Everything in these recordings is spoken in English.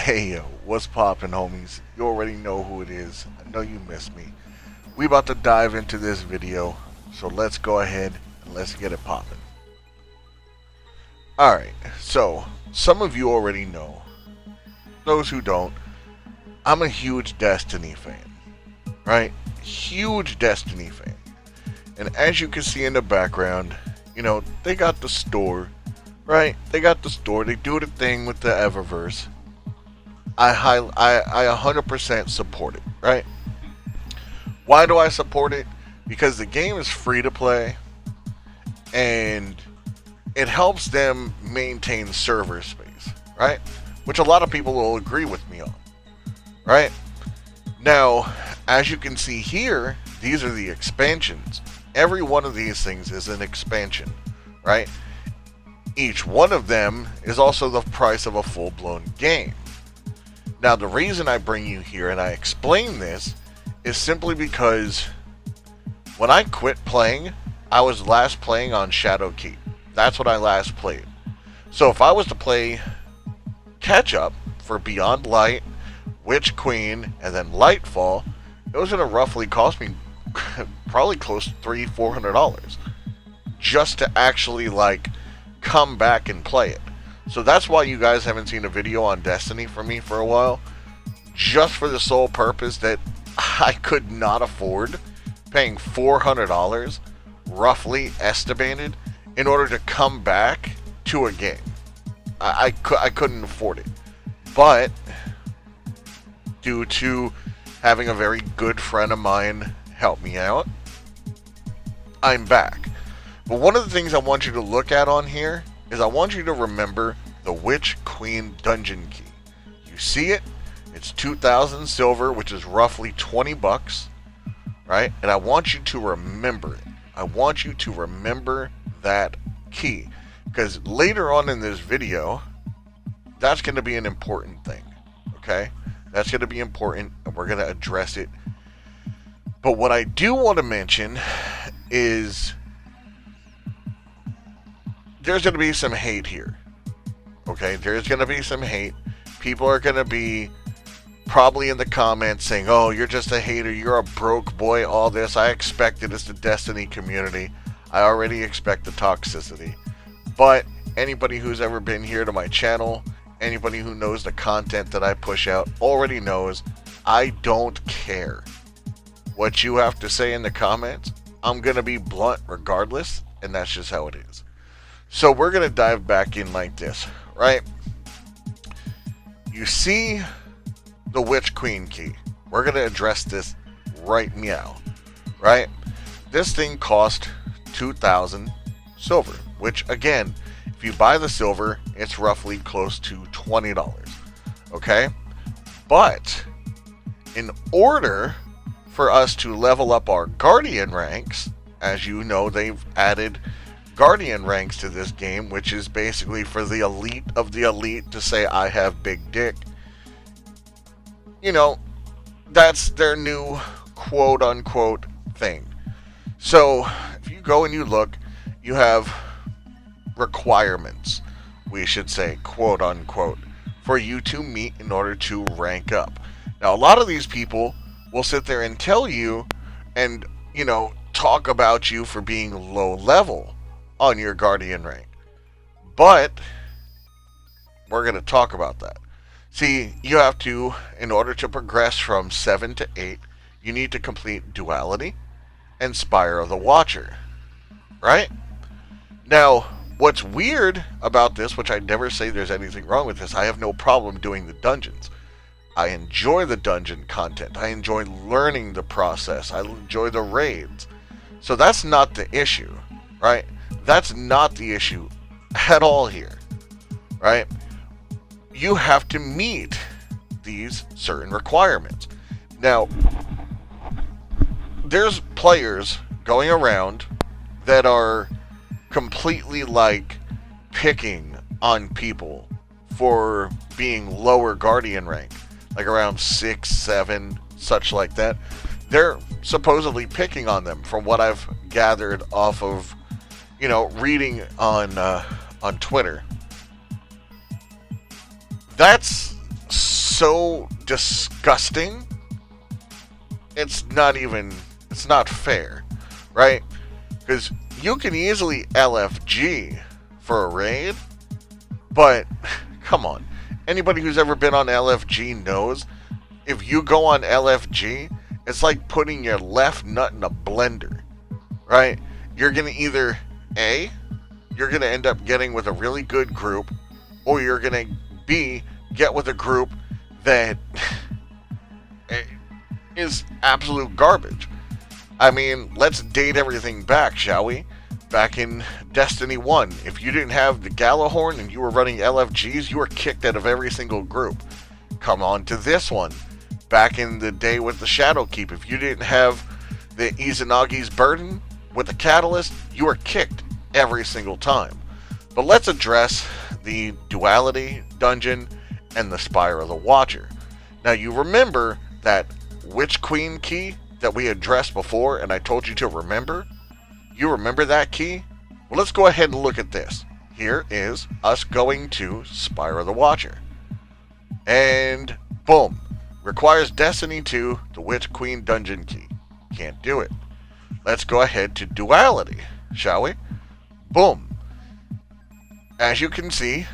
Hey, what's poppin', homies? You already know who it is. I know you missed me. We about to dive into this video, so let's go ahead and let's get it poppin'. Alright, so some of you already know. Those who don't, I'm a huge Destiny fan, right? Huge Destiny fan. And as you can see in the background, they got the store, right? They got the store. They do the thing with the Eververse. I 100% support it, right? Why do I support it? Because the game is free to play, and it helps them maintain server space, right? Which a lot of people will agree with me on, right? Now, as you can see here, these are the expansions. Every one of these things is an expansion, right? Each one of them is also the price of a full-blown game. Now, the reason I bring you here and I explain this is simply because when I quit playing, I was last playing on Shadowkeep. That's what I last played. So if I was to play catch-up for Beyond Light, Witch Queen, and then Lightfall, it was going to roughly cost me probably close to $300-400 just to actually come back and play it. So that's why you guys haven't seen a video on Destiny from me for a while, just for the sole purpose that I could not afford paying $400, roughly estimated, in order to come back to a game. I couldn't afford it. But due to having a very good friend of mine help me out, I'm back. But one of the things I want you to look at on here is I want you to remember the Witch Queen dungeon key. You see it? It's 2,000 silver, which is roughly $20, right? And I want you to remember it. I want you to remember that key, because later on in this video, that's going to be an important thing, okay? That's going to be important, and we're going to address it. But what I do want to mention is there's going to be some hate here. Okay, there's going to be some hate. People are going to be probably in the comments saying, oh, you're just a hater, you're a broke boy, all this. I expected it's the Destiny community. I already expect the toxicity. But anybody who's ever been here to my channel, anybody who knows the content that I push out already knows I don't care what you have to say in the comments. I'm going to be blunt regardless, and that's just how it is. So we're going to dive back in like this, right? You see the Witch Queen key. We're going to address this right meow, right? This thing cost 2,000 silver, which again, if you buy the silver, it's roughly close to $20, okay? But in order for us to level up our Guardian ranks, as you know, they've added Guardian ranks to this game, which is basically for the elite of the elite to say, I have big dick. That's their new quote-unquote thing. So, if you go and you look, you have requirements, we should say, quote-unquote, for you to meet in order to rank up. Now, a lot of these people will sit there and tell you and, talk about you for being low level on your Guardian rank. But we're going to talk about that. See, you have to, in order to progress from 7 to 8, you need to complete Duality and Spire of the Watcher, right? Now, what's weird about this, which I never say there's anything wrong with this, I have no problem doing the dungeons. I enjoy the dungeon content. I enjoy learning the process. I enjoy the raids. So that's not the issue, right? That's not the issue at all here, right? You have to meet these certain requirements. Now, there's players going around that are completely picking on people for being lower Guardian rank, like around 6, 7, such like that. They're supposedly picking on them from what I've gathered off of, reading on Twitter. That's so disgusting. It's not fair, right? Because you can easily LFG for a raid, but come on. Anybody who's ever been on LFG knows if you go on LFG, it's like putting your left nut in a blender, right? You're going to either A, you're going to end up getting with a really good group, or you're going to B, get with a group that is absolute garbage. I mean, let's date everything back, shall we? Back in Destiny 1, if you didn't have the Gallahorn and you were running LFGs, you were kicked out of every single group. Come on to this one. Back in the day with the Shadowkeep, if you didn't have the Izanagi's Burden with the Catalyst, you were kicked every single time. But let's address the Duality Dungeon and the Spire of the Watcher. Now, you remember that Witch Queen key that we addressed before and I told you to remember? You remember that key? Well, let's go ahead and look at this. Here is us going to Spire of the Watcher. And boom. Requires Destiny 2, the Witch Queen dungeon key. Can't do it. Let's go ahead to Duality, shall we? Boom. As you can see,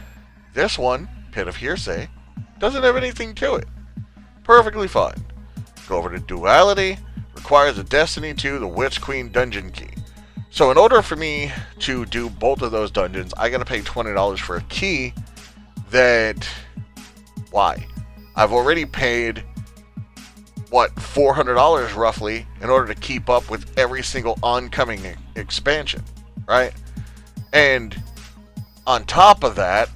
this one, Pit of Hearsay, doesn't have anything to it. Perfectly fine. Go over to Duality. Requires a Destiny 2, the Witch Queen dungeon key. So in order for me to do both of those dungeons, I gotta pay $20 for a key that... Why? I've already paid, what, $400 roughly in order to keep up with every single oncoming expansion, right? And on top of that,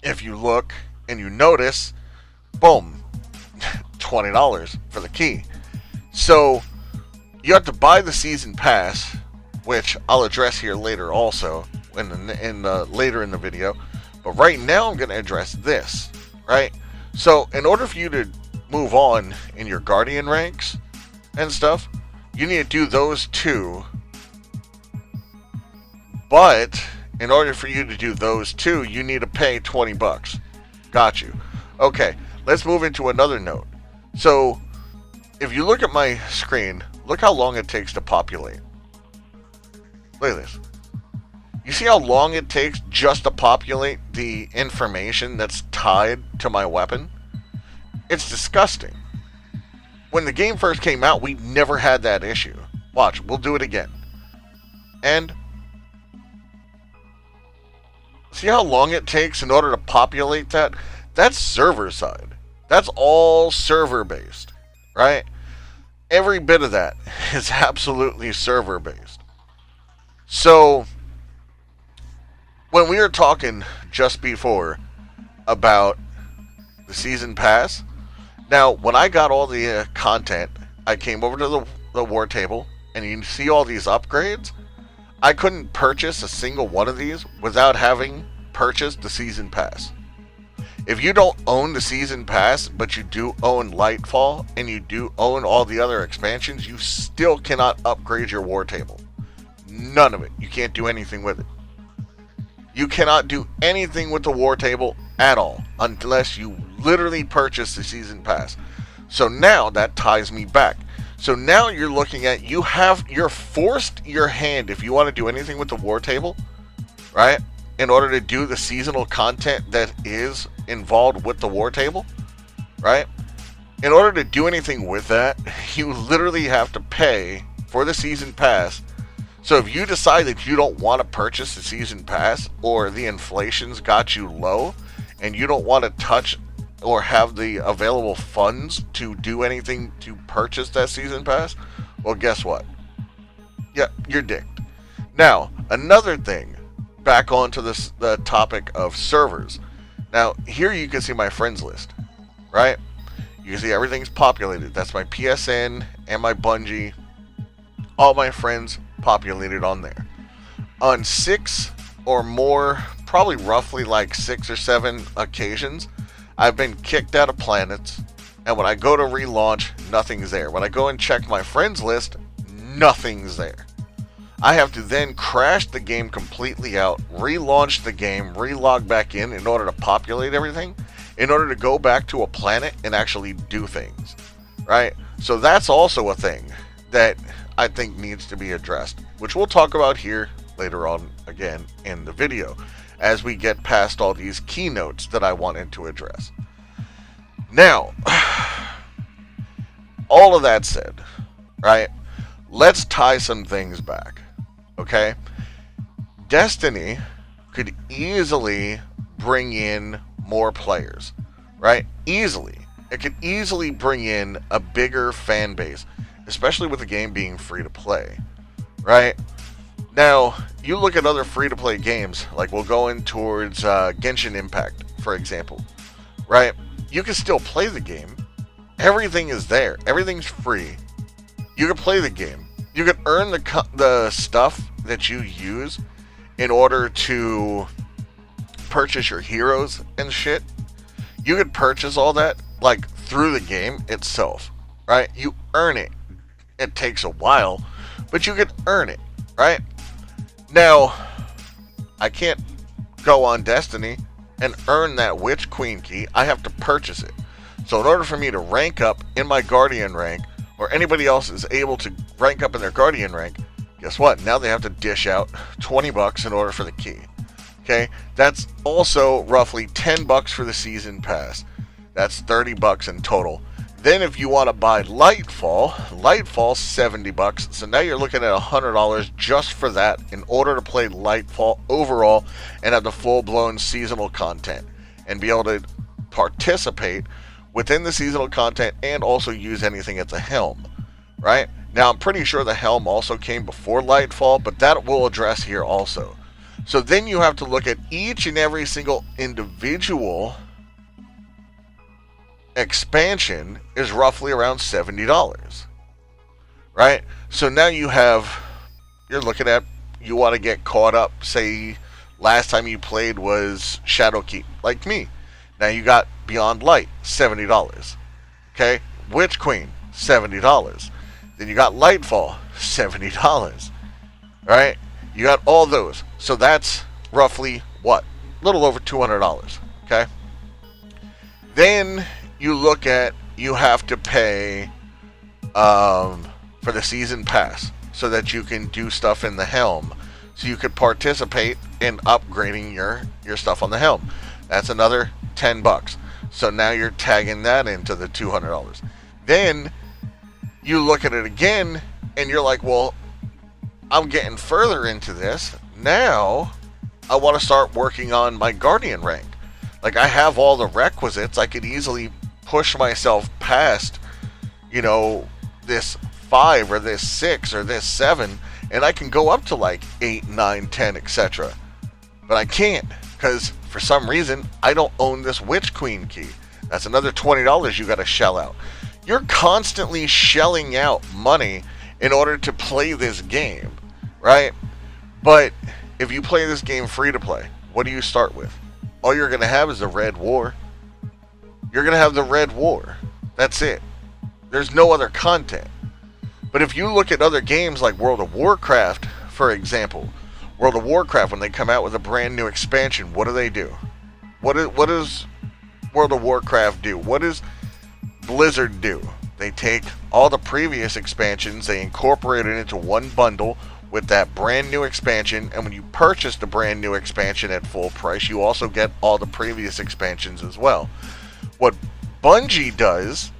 if you look and you notice, boom, $20 for the key. So you have to buy the season pass, which I'll address here later also, later in the video. But right now I'm going to address this, right? So in order for you to move on in your Guardian ranks and stuff, you need to do those two. But in order for you to do those two, you need to pay $20. Got you. Okay, let's move into another note. So if you look at my screen, look how long it takes to populate. Look at this. You see how long it takes just to populate the information that's tied to my weapon? It's disgusting. When the game first came out, we never had that issue. Watch, we'll do it again. And see how long it takes in order to populate that? That's server side. That's all server based, right? Every bit of that is absolutely server based. So when we were talking just before about the season pass, now when I got all the content, I came over to the war table, and you see all these upgrades. I couldn't purchase a single one of these without having purchased the season pass. If you don't own the season pass, but you do own Lightfall, and you do own all the other expansions, you still cannot upgrade your war table. None of it. You can't do anything with it. You cannot do anything with the war table at all unless you literally purchase the season pass. So now that ties me back. So now you're looking at, you're forced your hand if you want to do anything with the war table, right? In order to do the seasonal content that is involved with the war table, right? In order to do anything with that, you literally have to pay for the season pass. So if you decide that you don't want to purchase the season pass, or the inflation's got you low and you don't want to touch or have the available funds to do anything to purchase that season pass, well, guess what? Yeah, you're dicked. Now, another thing, back onto the topic of servers. Now, here you can see my friends list, right? You can see everything's populated. That's my PSN and my Bungie. All my friends populated on there. On 6 or more, probably roughly like 6 or 7 occasions, I've been kicked out of planets, and when I go to relaunch, nothing's there. When I go and check my friends list, nothing's there. I have to then crash the game completely out, relaunch the game, relog back in order to populate everything, in order to go back to a planet and actually do things, right? So that's also a thing that I think needs to be addressed, which we'll talk about here later on again in the video as we get past all these keynotes that I wanted to address. Now, all of that said, right, let's tie some things back, okay? Destiny could easily bring in more players, right? Easily. It could easily bring in a bigger fan base, especially with the game being free to play, right? Now, you look at other free to play games, like we'll go in towards Genshin Impact, for example, right? You can still play the game. Everything is there. Everything's free. You can play the game. You can earn the stuff that you use in order to purchase your heroes and shit. You could purchase all that like through the game itself, right? You earn it. It takes a while, but you could earn it, right? Now, I can't go on Destiny and earn that Witch Queen key. I have to purchase it. So in order for me to rank up in my Guardian rank, or anybody else is able to rank up in their Guardian rank, guess what? Now they have to dish out $20 in order for the key. Okay, that's also roughly $10 for the season pass. That's $30 in total. Then if you want to buy Lightfall's $70. So now you're looking at $100 just for that in order to play Lightfall overall and have the full-blown seasonal content and be able to participate within the seasonal content and also use anything at the helm, right? Now I'm pretty sure the helm also came before Lightfall, but that we'll address here also. So then you have to look at each and every single individual expansion is roughly around $70, right? So now you're looking at, you want to get caught up, say last time you played was Shadowkeep, like me. Now you got Beyond Light, $70, okay? Witch Queen, $70. Then you got Lightfall, $70, right? You got all those. So that's roughly what? A little over $200, okay? Then you look at, you have to pay for the season pass so that you can do stuff in the helm. So you could participate in upgrading your stuff on the helm. That's another $10. So now you're tagging that into the $200. Then you look at it again and you're like, well, I'm getting further into this. Now I want to start working on my Guardian rank. Like, I have all the requisites. I could easily push myself past, this 5 or this 6 or this 7, and I can go up to like 8, 9, 10, etc. But I can't, because for some reason I don't own this Witch Queen key. That's another $20 you got to shell out. You're constantly shelling out money in order to play this game, right? But if you play this game free to play, what do you start with? All you're going to have is the Red War. You're going to have the Red War. That's it. There's no other content. But if you look at other games like World of Warcraft, for example, World of Warcraft, when they come out with a brand new expansion, what do? What does World of Warcraft do? What does Blizzard do? They take all the previous expansions, they incorporate it into one bundle with that brand new expansion, and when you purchase the brand new expansion at full price, you also get all the previous expansions as well. What Bungie does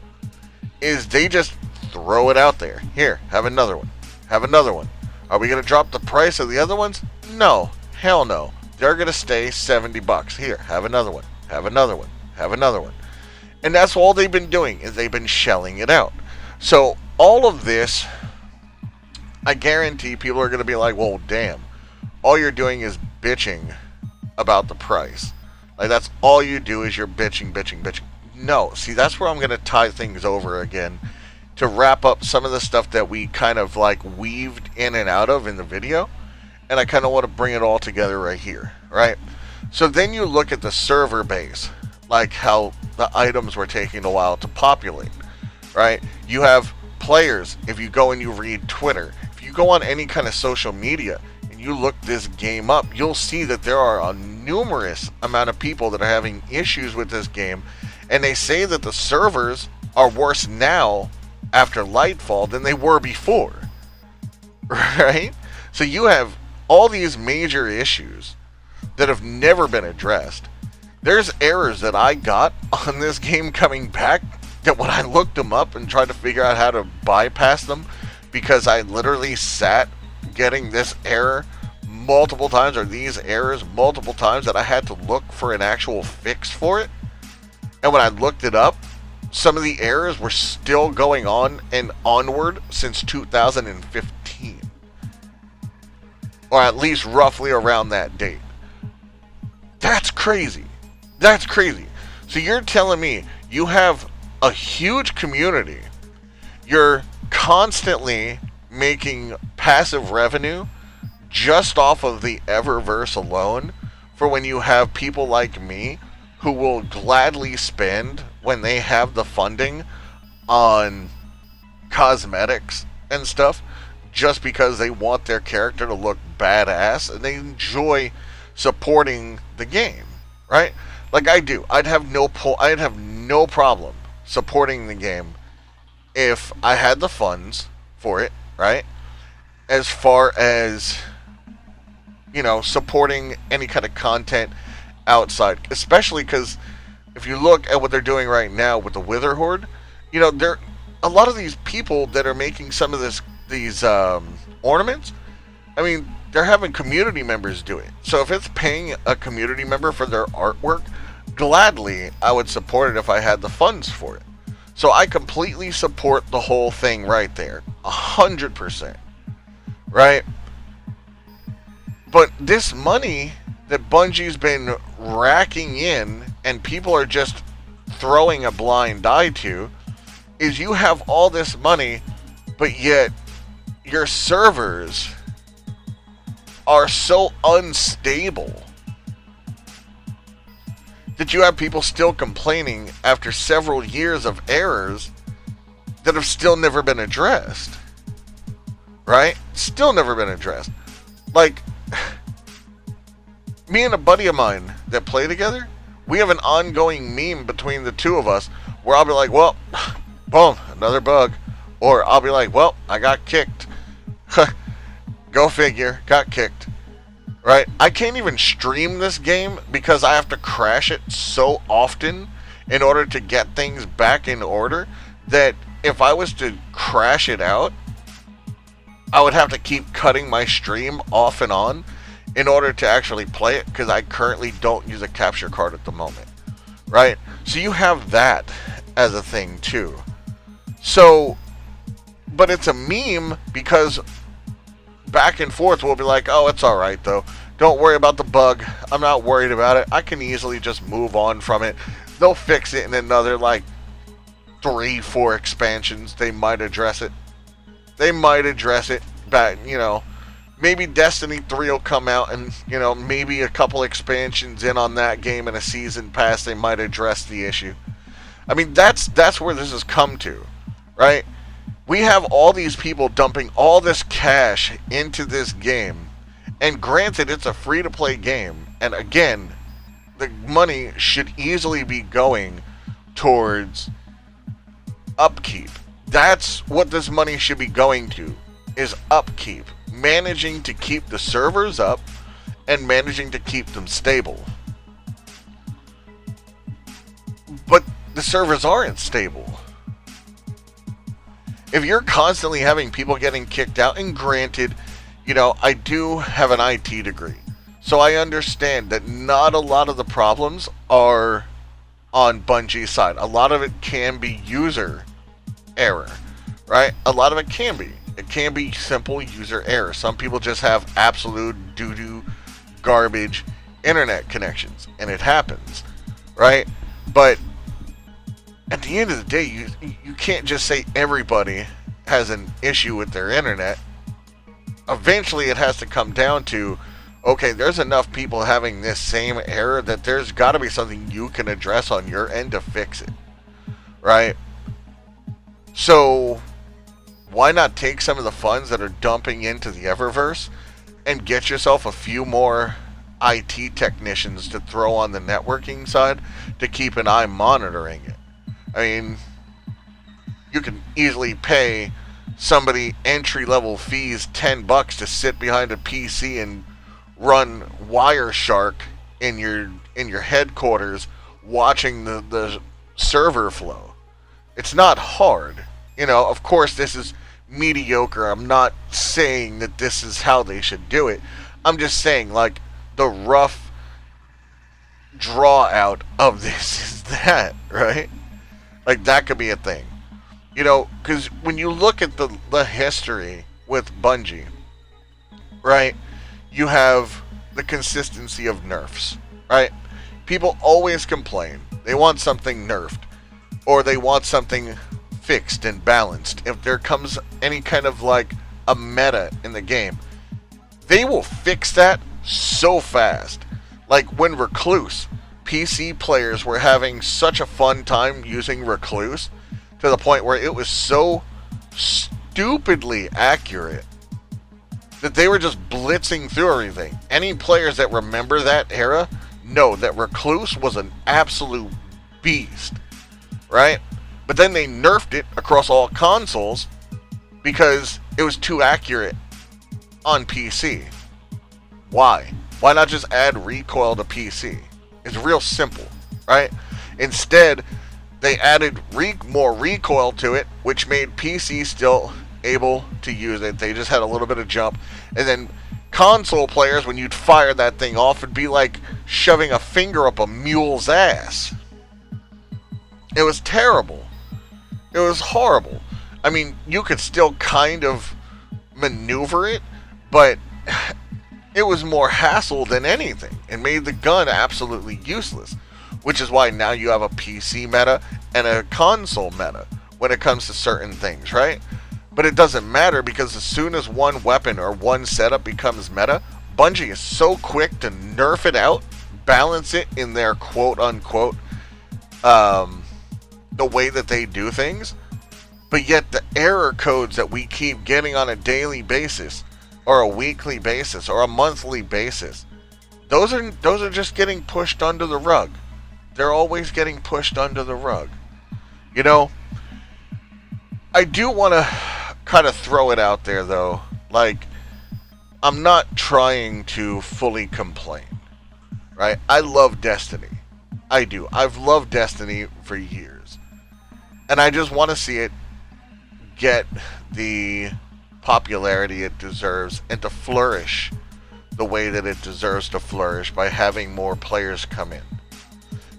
is they just throw it out there. Here, have another one. Have another one. Are we going to drop the price of the other ones? No. Hell no. They're going to stay $70. Here, have another one. Have another one. Have another one. And that's all they've been doing, is they've been shelling it out. So all of this, I guarantee people are going to be like, well, damn, all you're doing is bitching about the price. Like, that's all you do is you're bitching. No, see, that's where I'm going to tie things over again to wrap up some of the stuff that we kind of like weaved in and out of in the video. And I kind of want to bring it all together right here, right? So then you look at the server base, like how the items were taking a while to populate, right? You have players, if you go and you read Twitter, if you go on any kind of social media and you look this game up, you'll see that there are a numerous amount of people that are having issues with this game, and they say that the servers are worse now after Lightfall than they were before. Right? So you have all these major issues that have never been addressed. There's errors that I got on this game coming back that when I looked them up and tried to figure out how to bypass them, because I literally sat getting this error multiple times, or these errors multiple times, that I had to look for an actual fix for it. And when I looked it up, some of the errors were still going on and onward since 2015. Or at least roughly around that date. That's crazy. That's crazy. So you're telling me you have a huge community. You're constantly making passive revenue just off of the Eververse alone, for when you have people like me who will gladly spend, when they have the funding, on cosmetics and stuff just because they want their character to look badass and they enjoy supporting the game, right? Like I do. I'd have no problem supporting the game if I had the funds for it, right? As far as, you know, supporting any kind of content outside, especially because if you look at what they're doing right now with the Wither Horde, you know, there a lot of these people that are making some of these ornaments, I mean, they're having community members do it. So if it's paying a community member for their artwork, gladly I would support it if I had the funds for it. So I completely support the whole thing right there, 100%, right? But this money that Bungie's been racking in and people are just throwing a blind eye to is you have all this money, but yet your servers are so unstable that you have people still complaining after several years of errors that have still never been addressed. Right? Still never been addressed. Like, me and a buddy of mine that play together, we have an ongoing meme between the two of us where I'll be like, well, boom, another bug. Or I'll be like, well, I got kicked. Go figure, got kicked. Right? I can't even stream this game because I have to crash it so often in order to get things back in order that if I was to crash it out, I would have to keep cutting my stream off and on in order to actually play it, because I currently don't use a capture card at the moment. Right? So you have that as a thing too. So, but it's a meme because back and forth we'll be like, oh, it's alright though. Don't worry about the bug. I'm not worried about it. I can easily just move on from it. They'll fix it in another, like, 3-4 expansions. They might address it. They might address it. But, you know, maybe Destiny 3 will come out and, you know, maybe a couple expansions in on that game and a season pass, they might address the issue. I mean, that's where this has come to, right? We have all these people dumping all this cash into this game. And granted, it's a free-to-play game. And again, the money should easily be going towards upkeep. That's what this money should be going to, is upkeep. Managing to keep the servers up and managing to keep them stable. But the servers aren't stable. If you're constantly having people getting kicked out, and granted, you know, I do have an IT degree, so I understand that not a lot of the problems are on Bungie's side. A lot of it can be user error, right? A lot of it can be. It can be simple user error. Some people just have absolute doo-doo garbage internet connections, and it happens, right? But at the end of the day, you can't just say everybody has an issue with their internet. Eventually it has to come down to, okay, there's enough people having this same error that there's got to be something you can address on your end to fix it, right? So why not take some of the funds that are dumping into the Eververse and get yourself a few more IT technicians to throw on the networking side to keep an eye monitoring it. I mean, you can easily pay somebody entry-level fees $10 to sit behind a PC and run Wireshark in your headquarters watching the server flow. It's not hard. You know, of course this is mediocre. I'm not saying that this is how they should do it. I'm just saying, like, the rough draw out of this is that, right? Like, that could be a thing. You know, because when you look at the history with Bungie, right, you have the consistency of nerfs, right? People always complain. They want something nerfed, or they want something fixed and balanced. If there comes any kind of, like, a meta in the game, they will fix that so fast. Like when Recluse, PC players were having such a fun time using Recluse to the point where it was so stupidly accurate that they were just blitzing through everything. Any players that remember that era know that Recluse was an absolute beast, right? But then they nerfed it across all consoles because it was too accurate on PC. Why? Why not just add recoil to PC? It's real simple, right? Instead, they added more recoil to it, which made PC still able to use it. They just had a little bit of jump. And then console players, when you'd fire that thing off, it'd be like shoving a finger up a mule's ass. It was terrible. It was horrible. I mean, you could still kind of maneuver it, but it was more hassle than anything. It made the gun absolutely useless, which is why now you have a PC meta and a console meta when it comes to certain things, right? But it doesn't matter, because as soon as one weapon or one setup becomes meta, Bungie is so quick to nerf it out, balance it in their quote-unquote the way that they do things, but yet the error codes that we keep getting on a daily basis or a weekly basis or a monthly basis, those are just getting pushed under the rug. They're always getting pushed under the rug. You know, I do want to kind of throw it out there, though. Like, I'm not trying to fully complain, right? I love Destiny. I do. I've loved Destiny for years. And I just want to see it get the popularity it deserves and to flourish the way that it deserves to flourish by having more players come in.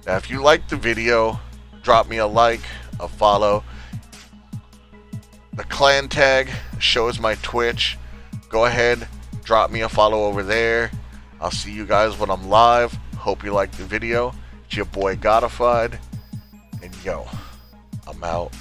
Now, if you liked the video, drop me a like, a follow. The clan tag shows my Twitch. Go ahead, drop me a follow over there. I'll see you guys when I'm live. Hope you liked the video. It's your boy Godified. And yo, I'm out.